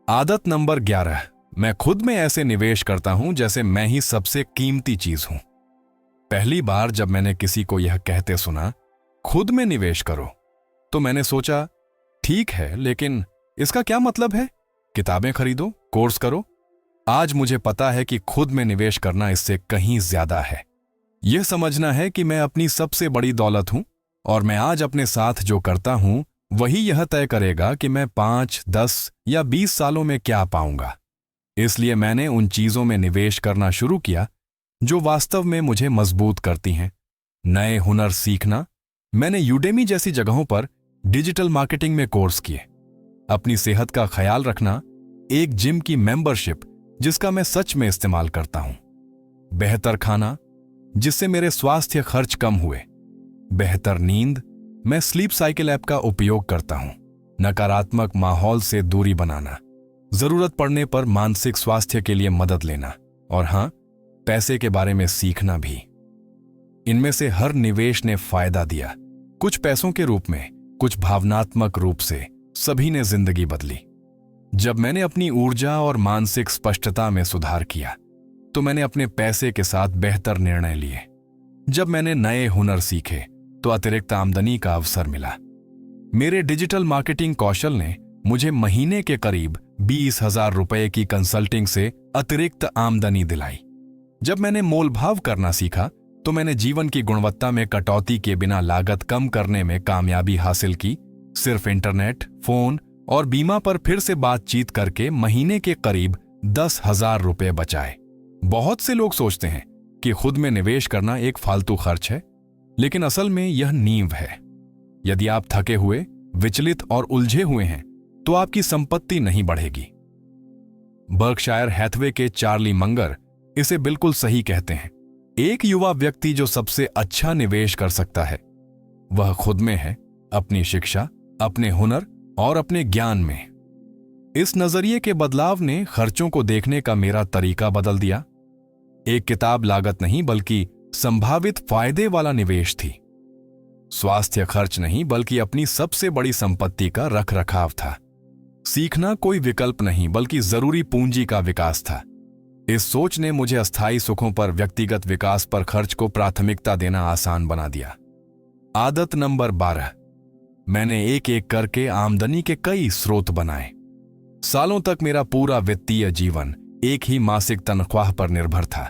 आदत नंबर 11, मैं खुद में ऐसे निवेश करता हूं जैसे मैं ही सबसे कीमती चीज हूं। पहली बार जब मैंने किसी को यह कहते सुना, खुद में निवेश करो, तो मैंने सोचा, ठीक है, लेकिन इसका क्या मतलब है? किताबें खरीदो, कोर्स करो? आज मुझे पता है कि खुद में निवेश करना इससे कहीं ज्यादा है। यह समझना है कि मैं अपनी सबसे बड़ी दौलत हूं और मैं आज अपने साथ जो करता हूं वही यह तय करेगा कि मैं 5, 10 या 20 सालों में क्या पाऊंगा। इसलिए मैंने उन चीजों में निवेश करना शुरू किया जो वास्तव में मुझे मजबूत करती हैं। नए हुनर सीखना, मैंने यूडेमी जैसी जगहों पर डिजिटल मार्केटिंग में कोर्स किए। अपनी सेहत का ख्याल रखना, एक जिम की मेंबरशिप जिसका मैं सच में इस्तेमाल करता हूं। बेहतर खाना, जिससे मेरे स्वास्थ्य खर्च कम हुए। बेहतर नींद, मैं स्लीप साइकिल ऐप का उपयोग करता हूं। नकारात्मक माहौल से दूरी बनाना, जरूरत पड़ने पर मानसिक स्वास्थ्य के लिए मदद लेना और हां, पैसे के बारे में सीखना भी। इनमें से हर निवेश ने फायदा दिया, कुछ पैसों के रूप में, कुछ भावनात्मक रूप से। सभी ने जिंदगी बदली। जब मैंने अपनी ऊर्जा और मानसिक स्पष्टता में सुधार किया तो मैंने अपने पैसे के साथ बेहतर निर्णय लिए। जब मैंने नए हुनर सीखे तो अतिरिक्त आमदनी का अवसर मिला। मेरे डिजिटल मार्केटिंग कौशल ने मुझे महीने के करीब 20,000 रुपए की कंसल्टिंग से अतिरिक्त आमदनी दिलाई। जब मैंने मोलभाव करना सीखा तो मैंने जीवन की गुणवत्ता में कटौती के बिना लागत कम करने में कामयाबी हासिल की। सिर्फ इंटरनेट, फोन और बीमा पर फिर से बातचीत करके महीने के करीब 10,000 रुपए बचाए। बहुत से लोग सोचते हैं कि खुद में निवेश करना एक फालतू खर्च है, लेकिन असल में यह नींव है। यदि आप थके हुए, विचलित और उलझे हुए हैं तो आपकी संपत्ति नहीं बढ़ेगी। बर्कशायर हैथवे के चार्ली मंगर इसे बिल्कुल सही कहते हैं। एक युवा व्यक्ति जो सबसे अच्छा निवेश कर सकता है वह खुद में है, अपनी शिक्षा, अपने हुनर और अपने ज्ञान में। इस नजरिए के बदलाव ने खर्चों को देखने का मेरा तरीका बदल दिया। एक किताब लागत नहीं बल्कि संभावित फायदे वाला निवेश थी। स्वास्थ्य खर्च नहीं बल्कि अपनी सबसे बड़ी संपत्ति का रखरखाव था। सीखना कोई विकल्प नहीं बल्कि जरूरी पूंजी का विकास था। इस सोच ने मुझे अस्थायी सुखों पर व्यक्तिगत विकास पर खर्च को प्राथमिकता देना आसान बना दिया। आदत नंबर 12, मैंने एक एक करके आमदनी के कई स्रोत बनाए। सालों तक मेरा पूरा वित्तीय जीवन एक ही मासिक तनख्वाह पर निर्भर था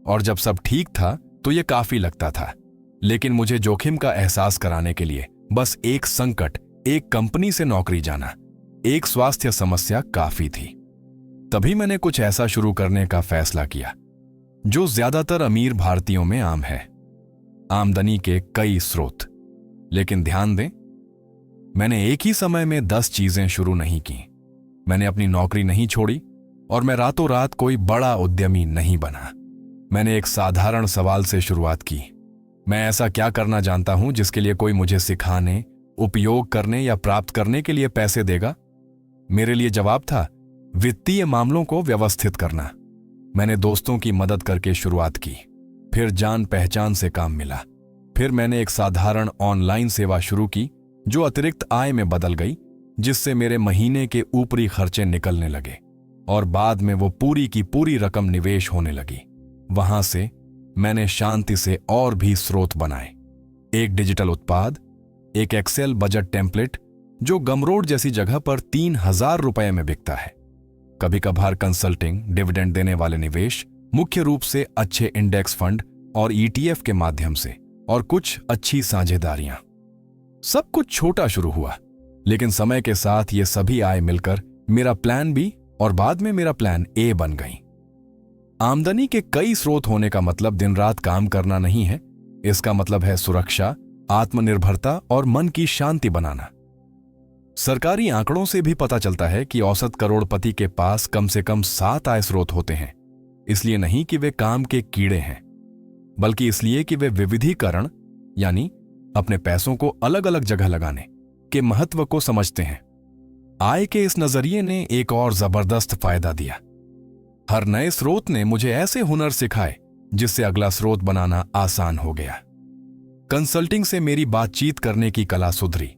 और जब सब ठीक था तो यह काफी लगता था, लेकिन मुझे जोखिम का एहसास कराने के लिए बस एक संकट, एक कंपनी से नौकरी जाना, एक स्वास्थ्य समस्या काफी थी। तभी मैंने कुछ ऐसा शुरू करने का फैसला किया जो ज्यादातर अमीर भारतीयों में आम है, आमदनी के कई स्रोत। लेकिन ध्यान दें, मैंने एक ही समय में 10 चीजें शुरू नहीं की। मैंने अपनी नौकरी नहीं छोड़ी और मैं रातों रात कोई बड़ा उद्यमी नहीं बना। मैंने एक साधारण सवाल से शुरुआत की, मैं ऐसा क्या करना जानता हूं जिसके लिए कोई मुझे सिखाने, उपयोग करने या प्राप्त करने के लिए पैसे देगा? मेरे लिए जवाब था वित्तीय मामलों को व्यवस्थित करना। मैंने दोस्तों की मदद करके शुरुआत की, फिर जान पहचान से काम मिला। फिर मैंने एक साधारण ऑनलाइन सेवा शुरू की जो अतिरिक्त आय में बदल गई, जिससे मेरे महीने के ऊपरी खर्चे निकलने लगे और बाद में वो पूरी की पूरी रकम निवेश होने लगी। वहां से मैंने शांति से और भी स्रोत बनाए। एक डिजिटल उत्पाद, एक एक्सेल बजट टेम्पलेट जो गमरोड जैसी जगह पर 3000 रुपए में बिकता है। कभी कभार कंसल्टिंग, डिविडेंड देने वाले निवेश, मुख्य रूप से अच्छे इंडेक्स फंड और ETF के माध्यम से, और कुछ अच्छी साझेदारियां। सब कुछ छोटा शुरू हुआ, लेकिन समय के साथ ये सभी आय मिलकर मेरा प्लान बी और बाद में मेरा प्लान ए बन गई। आमदनी के कई स्रोत होने का मतलब दिन रात काम करना नहीं है। इसका मतलब है सुरक्षा, आत्मनिर्भरता और मन की शांति बनाना। सरकारी आंकड़ों से भी पता चलता है कि औसत करोड़पति के पास कम से कम 7 आय स्रोत होते हैं। इसलिए नहीं कि वे काम के कीड़े हैं, बल्कि इसलिए कि वे विविधीकरण यानी अपने पैसों को अलग अलग जगह लगाने के महत्व को समझते हैं। आय के इस नजरिए ने एक और जबरदस्त फायदा दिया। हर नए स्रोत ने मुझे ऐसे हुनर सिखाए जिससे अगला स्रोत बनाना आसान हो गया। कंसल्टिंग से मेरी बातचीत करने की कला सुधरी,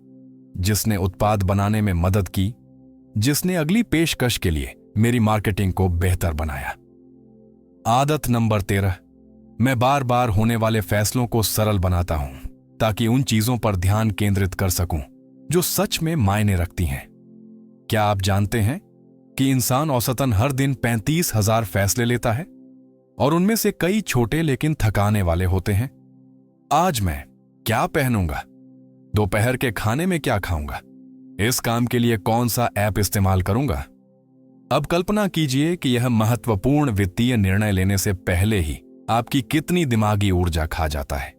जिसने उत्पाद बनाने में मदद की, जिसने अगली पेशकश के लिए मेरी मार्केटिंग को बेहतर बनाया। आदत नंबर 13, मैं बार बार होने वाले फैसलों को सरल बनाता हूं ताकि उन चीजों पर ध्यान केंद्रित कर सकूं जो सच में मायने रखती हैं। क्या आप जानते हैं कि इंसान औसतन हर दिन 35,000 फैसले लेता है और उनमें से कई छोटे लेकिन थकाने वाले होते हैं? आज मैं क्या पहनूंगा, दोपहर के खाने में क्या खाऊंगा, इस काम के लिए कौन सा ऐप इस्तेमाल करूंगा। अब कल्पना कीजिए कि यह महत्वपूर्ण वित्तीय निर्णय लेने से पहले ही आपकी कितनी दिमागी ऊर्जा खा जाता है।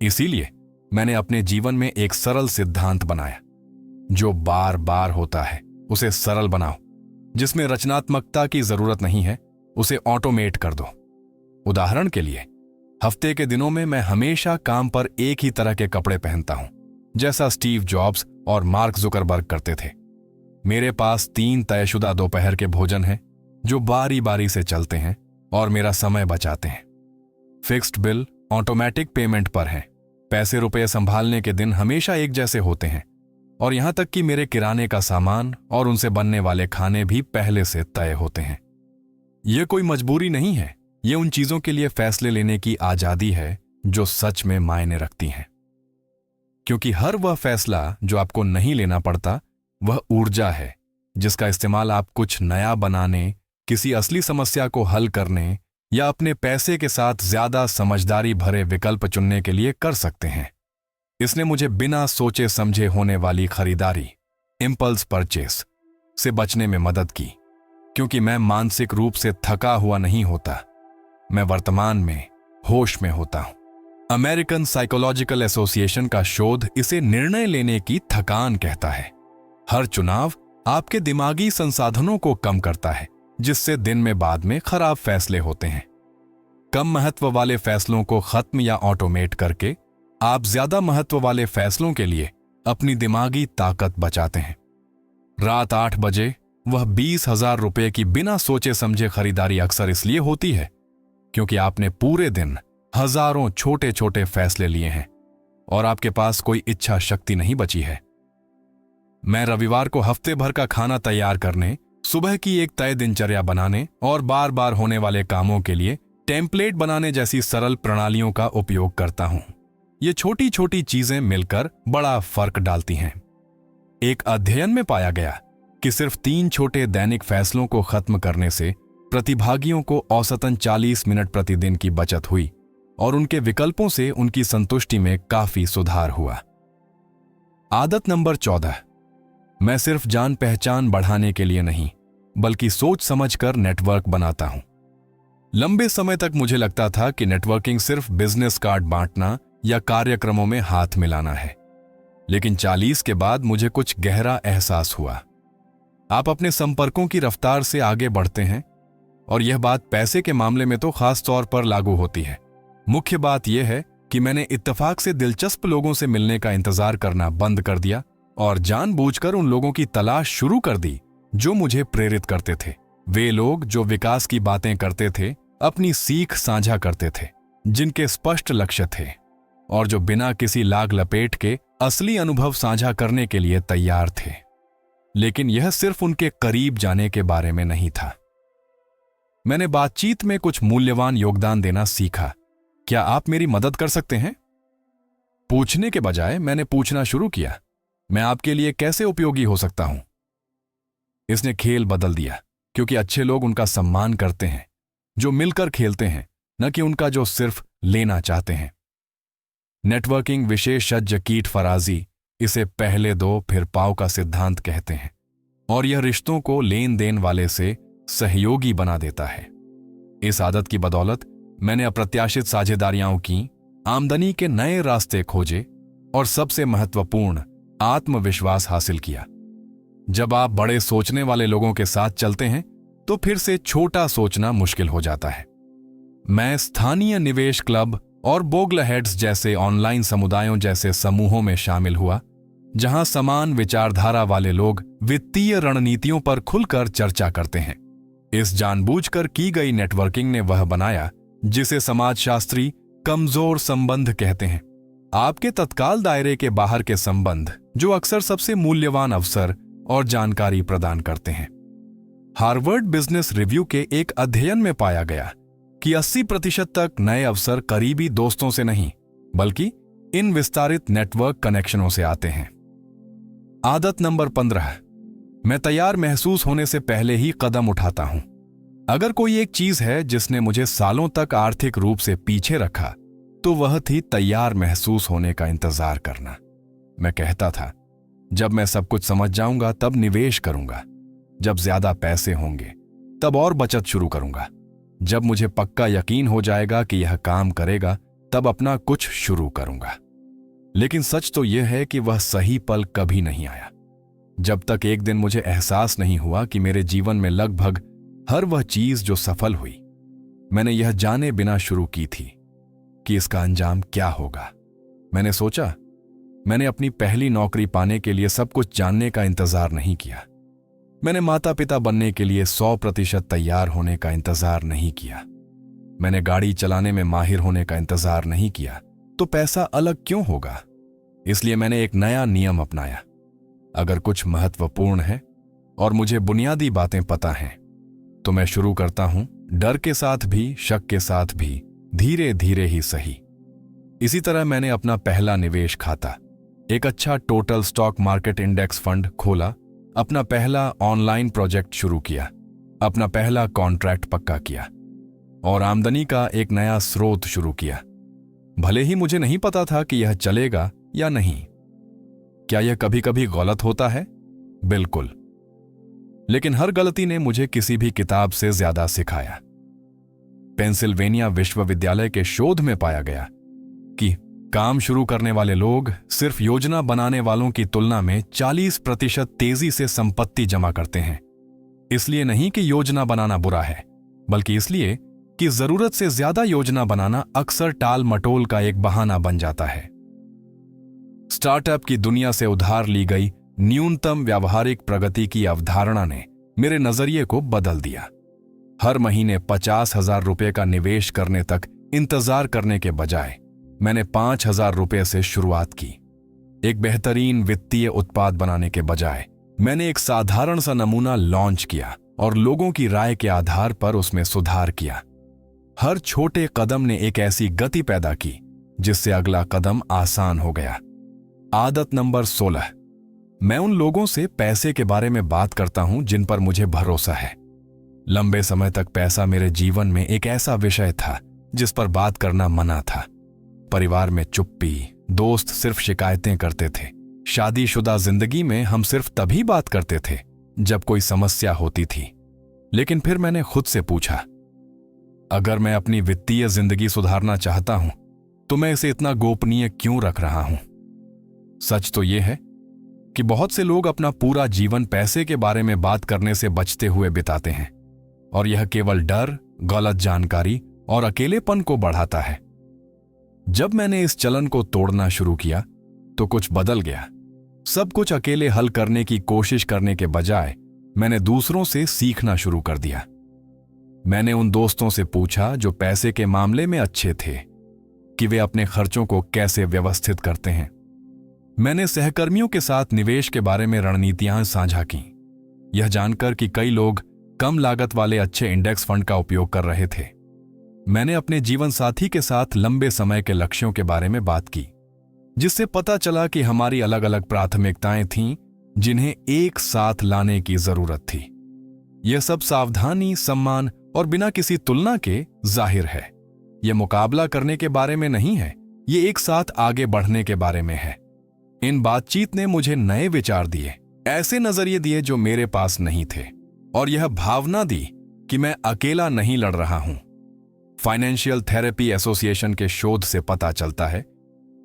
इसीलिए मैंने अपने जीवन में एक सरल सिद्धांत बनाया, जो बार बार होता है उसे सरल बनाओ। जिसमें रचनात्मकता की जरूरत नहीं है उसे ऑटोमेट कर दो। उदाहरण के लिए, हफ्ते के दिनों में मैं हमेशा काम पर एक ही तरह के कपड़े पहनता हूं, जैसा स्टीव जॉब्स और मार्क जुकरबर्ग करते थे। मेरे पास 3 तयशुदा दोपहर के भोजन हैं जो बारी बारी से चलते हैं और मेरा समय बचाते हैं। फिक्स्ड बिल ऑटोमेटिक पेमेंट पर हैं। पैसे रुपए संभालने के दिन हमेशा एक जैसे होते हैं और यहां तक कि मेरे किराने का सामान और उनसे बनने वाले खाने भी पहले से तय होते हैं। यह कोई मजबूरी नहीं है, ये उन चीजों के लिए फैसले लेने की आजादी है जो सच में मायने रखती हैं। क्योंकि हर वह फैसला जो आपको नहीं लेना पड़ता, वह ऊर्जा है जिसका इस्तेमाल आप कुछ नया बनाने, किसी असली समस्या को हल करने या अपने पैसे के साथ ज्यादा समझदारी भरे विकल्प चुनने के लिए कर सकते हैं। इसने मुझे बिना सोचे समझे होने वाली खरीदारी, इंपल्स परचेस से बचने में मदद की, क्योंकि मैं मानसिक रूप से थका हुआ नहीं होता, मैं वर्तमान में होश में होता हूं। अमेरिकन साइकोलॉजिकल एसोसिएशन का शोध इसे निर्णय लेने की थकान कहता है। हर चुनाव आपके दिमागी संसाधनों को कम करता है, जिससे दिन में बाद में खराब फैसले होते हैं। कम महत्व वाले फैसलों को खत्म या ऑटोमेट करके आप ज्यादा महत्व वाले फैसलों के लिए अपनी दिमागी ताकत बचाते हैं। रात 8 बजे वह 20,000 रुपए की बिना सोचे समझे खरीदारी अक्सर इसलिए होती है क्योंकि आपने पूरे दिन हजारों छोटे छोटे फैसले लिए हैं और आपके पास कोई इच्छा शक्ति नहीं बची है। मैं रविवार को हफ्ते भर का खाना तैयार करने, सुबह की एक तय दिनचर्या बनाने और बार बार होने वाले कामों के लिए टेम्पलेट बनाने जैसी सरल प्रणालियों का उपयोग करता हूं। ये छोटी छोटी चीजें मिलकर बड़ा फर्क डालती हैं। एक अध्ययन में पाया गया कि सिर्फ 3 छोटे दैनिक फैसलों को खत्म करने से प्रतिभागियों को औसतन 40 मिनट प्रतिदिन की बचत हुई और उनके विकल्पों से उनकी संतुष्टि में काफी सुधार हुआ। आदत नंबर 14, मैं सिर्फ जान पहचान बढ़ाने के लिए नहीं बल्कि सोच समझकर नेटवर्क बनाता हूं। लंबे समय तक मुझे लगता था कि नेटवर्किंग सिर्फ बिजनेस कार्ड बांटना या कार्यक्रमों में हाथ मिलाना है, लेकिन 40 के बाद मुझे कुछ गहरा एहसास हुआ। आप अपने संपर्कों की रफ्तार से आगे बढ़ते हैं और यह बात पैसे के मामले में तो खास तौर पर लागू होती है। मुख्य बात यह है कि मैंने इत्तेफाक से दिलचस्प लोगों से मिलने का इंतजार करना बंद कर दिया और जानबूझकर उन लोगों की तलाश शुरू कर दी जो मुझे प्रेरित करते थे। वे लोग जो विकास की बातें करते थे, अपनी सीख साझा करते थे, जिनके स्पष्ट लक्ष्य थे और जो बिना किसी लाग लपेट के असली अनुभव साझा करने के लिए तैयार थे। लेकिन यह सिर्फ उनके करीब जाने के बारे में नहीं था। मैंने बातचीत में कुछ मूल्यवान योगदान देना सीखा। क्या आप मेरी मदद कर सकते हैं? पूछने के बजाय मैंने पूछना शुरू किया, मैं आपके लिए कैसे उपयोगी हो सकता हूं? इसने खेल बदल दिया, क्योंकि अच्छे लोग उनका सम्मान करते हैं जो मिलकर खेलते हैं, न कि उनका जो सिर्फ लेना चाहते हैं। नेटवर्किंग विशेषज्ञ कीट फराजी इसे पहले दो फिर पाओ का सिद्धांत कहते हैं और यह रिश्तों को लेन देन वाले से सहयोगी बना देता है। इस आदत की बदौलत मैंने अप्रत्याशित साझेदारियां की, आमदनी के नए रास्ते खोजे और सबसे महत्वपूर्ण आत्मविश्वास हासिल किया। जब आप बड़े सोचने वाले लोगों के साथ चलते हैं तो फिर से छोटा सोचना मुश्किल हो जाता है। मैं स्थानीय निवेश क्लब और बोगलहेड्स जैसे ऑनलाइन समुदायों जैसे समूहों में शामिल हुआ, जहां समान विचारधारा वाले लोग वित्तीय रणनीतियों पर खुलकर चर्चा करते हैं। इस जानबूझकर की गई नेटवर्किंग ने वह बनाया जिसे समाजशास्त्री कमजोर संबंध कहते हैं। आपके तत्काल दायरे के बाहर के संबंध जो अक्सर सबसे मूल्यवान अवसर और जानकारी प्रदान करते हैं। हार्वर्ड बिजनेस रिव्यू के एक अध्ययन में पाया गया कि 80% तक नए अवसर करीबी दोस्तों से नहीं बल्कि इन विस्तारित नेटवर्क कनेक्शनों से आते हैं। आदत नंबर 15, मैं तैयार महसूस होने से पहले ही कदम उठाता हूं। अगर कोई एक चीज है जिसने मुझे सालों तक आर्थिक रूप से पीछे रखा तो वह थी तैयार महसूस होने का इंतजार करना। मैं कहता था, जब मैं सब कुछ समझ जाऊंगा तब निवेश करूंगा, जब ज्यादा पैसे होंगे तब और बचत शुरू करूंगा, जब मुझे पक्का यकीन हो जाएगा कि यह काम करेगा तब अपना कुछ शुरू करूंगा। लेकिन सच तो यह है कि वह सही पल कभी नहीं आया, जब तक एक दिन मुझे एहसास नहीं हुआ कि मेरे जीवन में लगभग हर वह चीज जो सफल हुई, मैंने यह जाने बिना शुरू की थी कि इसका अंजाम क्या होगा। मैंने सोचा, मैंने अपनी पहली नौकरी पाने के लिए सब कुछ जानने का इंतजार नहीं किया। मैंने माता पिता बनने के लिए 100% तैयार होने का इंतजार नहीं किया। मैंने गाड़ी चलाने में माहिर होने का इंतजार नहीं किया, तो पैसा अलग क्यों होगा? इसलिए मैंने एक नया नियम अपनाया। अगर कुछ महत्वपूर्ण है और मुझे बुनियादी बातें पता हैं, तो मैं शुरू करता हूं, डर के साथ भी, शक के साथ भी, धीरे धीरे ही सही। इसी तरह मैंने अपना पहला निवेश खाता, एक अच्छा total stock market index fund खोला, अपना पहला ऑनलाइन प्रोजेक्ट शुरू किया, अपना पहला कॉन्ट्रैक्ट पक्का किया और आमदनी का एक नया स्रोत शुरू किया। भले ही मुझे नहीं पता था कि यह चलेगा या नहीं। क्या यह कभी कभी गलत होता है? बिल्कुल। लेकिन हर गलती ने मुझे किसी भी किताब से ज्यादा सिखाया। पेंसिल्वेनिया विश्वविद्यालय के शोध में पाया गया कि काम शुरू करने वाले लोग सिर्फ योजना बनाने वालों की तुलना में 40% तेजी से संपत्ति जमा करते हैं। इसलिए नहीं कि योजना बनाना बुरा है, बल्कि इसलिए कि जरूरत से ज्यादा योजना बनाना अक्सर टाल मटोल का एक बहाना बन जाता है। स्टार्टअप की दुनिया से उधार ली गई न्यूनतम व्यावहारिक प्रगति की अवधारणा ने मेरे नजरिए को बदल दिया। हर महीने 50,000 रुपये का निवेश करने तक इंतजार करने के बजाय मैंने 5,000 रुपये से शुरुआत की। एक बेहतरीन वित्तीय उत्पाद बनाने के बजाय मैंने एक साधारण सा नमूना लॉन्च किया और लोगों की राय के आधार पर उसमें सुधार किया। हर छोटे कदम ने एक ऐसी गति पैदा की जिससे अगला कदम आसान हो गया। आदत नंबर 16, मैं उन लोगों से पैसे के बारे में बात करता हूं जिन पर मुझे भरोसा है। लंबे समय तक पैसा मेरे जीवन में एक ऐसा विषय था जिस पर बात करना मना था। परिवार में चुप्पी, दोस्त सिर्फ शिकायतें करते थे। शादीशुदा जिंदगी में हम सिर्फ तभी बात करते थे जब कोई समस्या होती थी। लेकिन फिर मैंने खुद से पूछा, अगर मैं अपनी वित्तीय जिंदगी सुधारना चाहता हूं तो मैं इसे इतना गोपनीय क्यों रख रहा हूं? सच तो यह है कि बहुत से लोग अपना पूरा जीवन पैसे के बारे में बात करने से बचते हुए बिताते हैं, और यह केवल डर, गलत जानकारी और अकेलेपन को बढ़ाता है। जब मैंने इस चलन को तोड़ना शुरू किया तो कुछ बदल गया। सब कुछ अकेले हल करने की कोशिश करने के बजाय मैंने दूसरों से सीखना शुरू कर दिया। मैंने उन दोस्तों से पूछा जो पैसे के मामले में अच्छे थे कि वे अपने खर्चों को कैसे व्यवस्थित करते हैं। मैंने सहकर्मियों के साथ निवेश के बारे में रणनीतियां साझा की, यह जानकर कि कई लोग कम लागत वाले अच्छे इंडेक्स फंड का उपयोग कर रहे थे। मैंने अपने जीवन साथी के साथ लंबे समय के लक्ष्यों के बारे में बात की, जिससे पता चला कि हमारी अलग अलग प्राथमिकताएं थीं जिन्हें एक साथ लाने की जरूरत थी। यह सब सावधानी, सम्मान और बिना किसी तुलना के जाहिर है। यह मुकाबला करने के बारे में नहीं है, यह एक साथ आगे बढ़ने के बारे में है। इन बातचीत ने मुझे नए विचार दिए, ऐसे नजरिए दिए जो मेरे पास नहीं थे, और यह भावना दी कि मैं अकेला नहीं लड़ रहा हूं। फाइनेंशियल थेरेपी एसोसिएशन के शोध से पता चलता है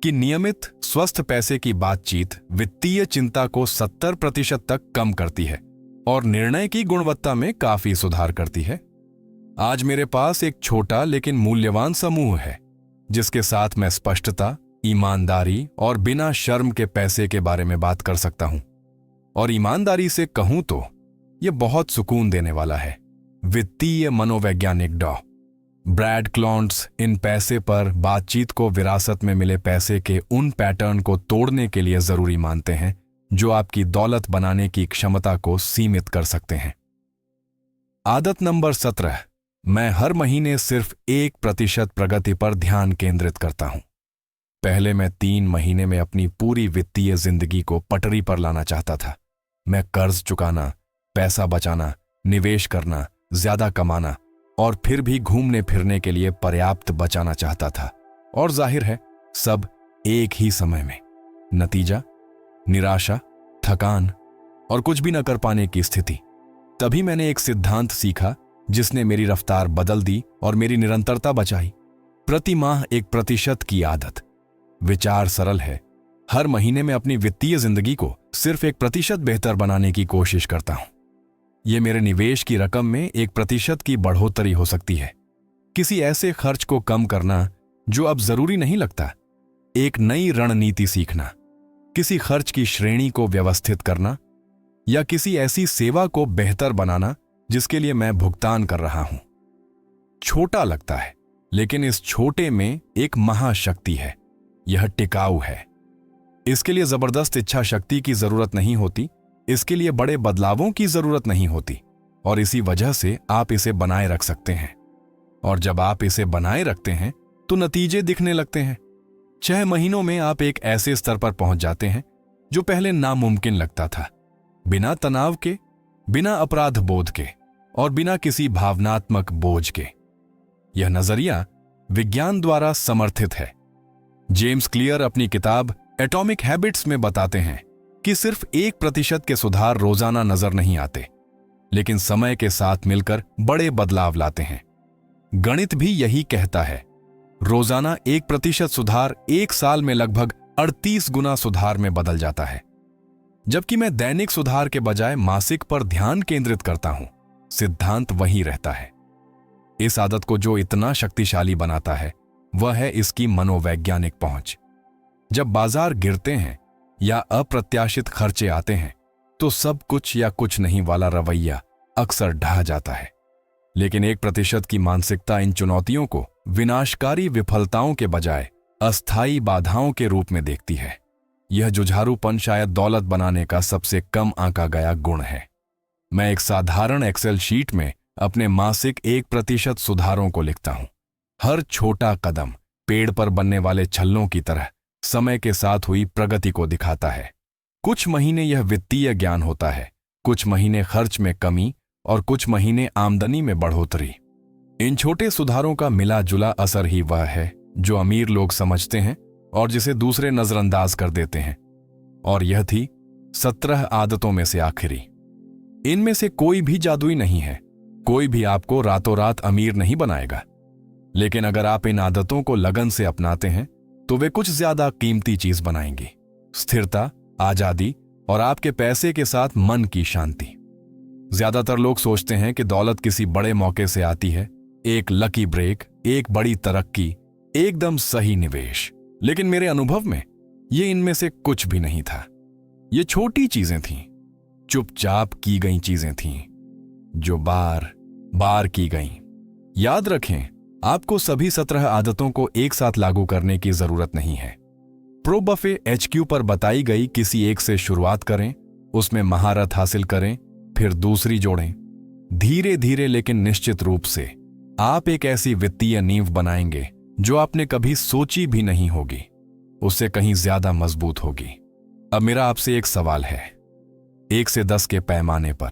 कि नियमित स्वस्थ पैसे की बातचीत वित्तीय चिंता को 70% तक कम करती है और निर्णय की गुणवत्ता में काफी सुधार करती है। आज मेरे पास एक छोटा लेकिन मूल्यवान समूह है जिसके साथ मैं स्पष्टता, ईमानदारी और बिना शर्म के पैसे के बारे में बात कर सकता हूं। और ईमानदारी से कहूं तो यह बहुत सुकून देने वाला है। वित्तीय मनोवैज्ञानिक डॉ. ब्रैड क्लॉन्ट्स इन पैसे पर बातचीत को विरासत में मिले पैसे के उन पैटर्न को तोड़ने के लिए जरूरी मानते हैं जो आपकी दौलत बनाने की क्षमता को सीमित कर सकते हैं। आदत नंबर 17, मैं हर महीने सिर्फ 1% प्रगति पर ध्यान केंद्रित करता हूं। पहले मैं 3 महीने में अपनी पूरी वित्तीय जिंदगी को पटरी पर लाना चाहता था। मैं कर्ज चुकाना, पैसा बचाना, निवेश करना, ज्यादा कमाना और फिर भी घूमने फिरने के लिए पर्याप्त बचाना चाहता था, और जाहिर है सब एक ही समय में। नतीजा, निराशा, थकान और कुछ भी न कर पाने की स्थिति। तभी मैंने एक सिद्धांत सीखा जिसने मेरी रफ्तार बदल दी और मेरी निरंतरता बचाई। प्रति माह 1% की आदत। विचार सरल है, हर महीने में अपनी वित्तीय जिंदगी को सिर्फ 1% बेहतर बनाने की कोशिश करता हूं। यह मेरे निवेश की रकम में 1% की बढ़ोतरी हो सकती है। किसी ऐसे खर्च को कम करना जो अब जरूरी नहीं लगता, एक नई रणनीति सीखना, किसी खर्च की श्रेणी को व्यवस्थित करना, या किसी ऐसी सेवा को बेहतर बनाना जिसके लिए मैं भुगतान कर रहा हूं। छोटा लगता है, लेकिन इस छोटे में एक महाशक्ति है। यह टिकाऊ है। इसके लिए जबरदस्त इच्छा शक्ति की जरूरत नहीं होती, इसके लिए बड़े बदलावों की जरूरत नहीं होती, और इसी वजह से आप इसे बनाए रख सकते हैं। और जब आप इसे बनाए रखते हैं तो नतीजे दिखने लगते हैं। 6 महीनों में आप एक ऐसे स्तर पर पहुंच जाते हैं जो पहले नामुमकिन लगता था। बिना तनाव के, बिना अपराध बोध के और बिना किसी भावनात्मक बोझ के। यह नजरिया विज्ञान द्वारा समर्थित है। जेम्स क्लियर अपनी किताब एटॉमिक हैबिट्स में बताते हैं कि सिर्फ 1% के सुधार रोजाना नजर नहीं आते, लेकिन समय के साथ मिलकर बड़े बदलाव लाते हैं। गणित भी यही कहता है। रोजाना 1% सुधार 1 साल में लगभग 38 गुना सुधार में बदल जाता है। जबकि मैं दैनिक सुधार के बजाय मासिक पर ध्यान केंद्रित करता हूं, सिद्धांत वही रहता है। इस आदत को जो इतना शक्तिशाली बनाता है वह है इसकी मनोवैज्ञानिक पहुंच। जब बाजार गिरते हैं या अप्रत्याशित खर्चे आते हैं तो सब कुछ या कुछ नहीं वाला रवैया अक्सर ढह जाता है। लेकिन 1% की मानसिकता इन चुनौतियों को विनाशकारी विफलताओं के बजाय अस्थायी बाधाओं के रूप में देखती है। यह जुझारूपन शायद दौलत बनाने का सबसे कम आंका गया गुण है। मैं एक साधारण एक्सेल शीट में अपने मासिक 1% सुधारों को लिखता हूं। हर छोटा कदम पेड़ पर बनने वाले छल्लों की तरह समय के साथ हुई प्रगति को दिखाता है। कुछ महीने यह वित्तीय ज्ञान होता है, कुछ महीने खर्च में कमी और कुछ महीने आमदनी में बढ़ोतरी। इन छोटे सुधारों का मिला जुला असर ही वह है जो अमीर लोग समझते हैं और जिसे दूसरे नजरअंदाज कर देते हैं। और यह थी 17 आदतों में से आखिरी। इनमें से कोई भी जादुई नहीं है, कोई भी आपको रातों रात अमीर नहीं बनाएगा। लेकिन अगर आप इन आदतों को लगन से अपनाते हैं तो वे कुछ ज्यादा कीमती चीज बनाएंगी। स्थिरता, आजादी और आपके पैसे के साथ मन की शांति। ज्यादातर लोग सोचते हैं कि दौलत किसी बड़े मौके से आती है, एक लकी ब्रेक, एक बड़ी तरक्की, एकदम सही निवेश। लेकिन मेरे अनुभव में ये इनमें से कुछ भी नहीं था। ये छोटी चीजें थीं, चुपचाप की गई चीजें थीं, जो बार बार की गईं। याद रखें, आपको सभी 17 आदतों को एक साथ लागू करने की जरूरत नहीं है। प्रो बफे HQ पर बताई गई किसी एक से शुरुआत करें, उसमें महारत हासिल करें, फिर दूसरी जोड़ें। धीरे धीरे लेकिन निश्चित रूप से आप एक ऐसी वित्तीय नींव बनाएंगे जो आपने कभी सोची भी नहीं होगी, उससे कहीं ज्यादा मजबूत होगी। अब मेरा आपसे एक सवाल है, 1 से 10 के पैमाने पर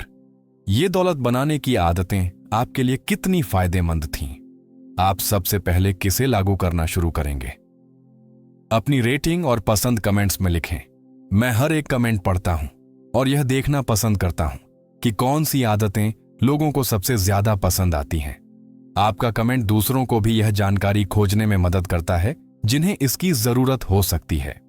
ये दौलत बनाने की आदतें आपके लिए कितनी फायदेमंद थीं? आप सबसे पहले किसे लागू करना शुरू करेंगे? अपनी रेटिंग और पसंद कमेंट्स में लिखें। मैं हर एक कमेंट पढ़ता हूं और यह देखना पसंद करता हूं कि कौन सी आदतें लोगों को सबसे ज्यादा पसंद आती हैं। आपका कमेंट दूसरों को भी यह जानकारी खोजने में मदद करता है जिन्हें इसकी जरूरत हो सकती है।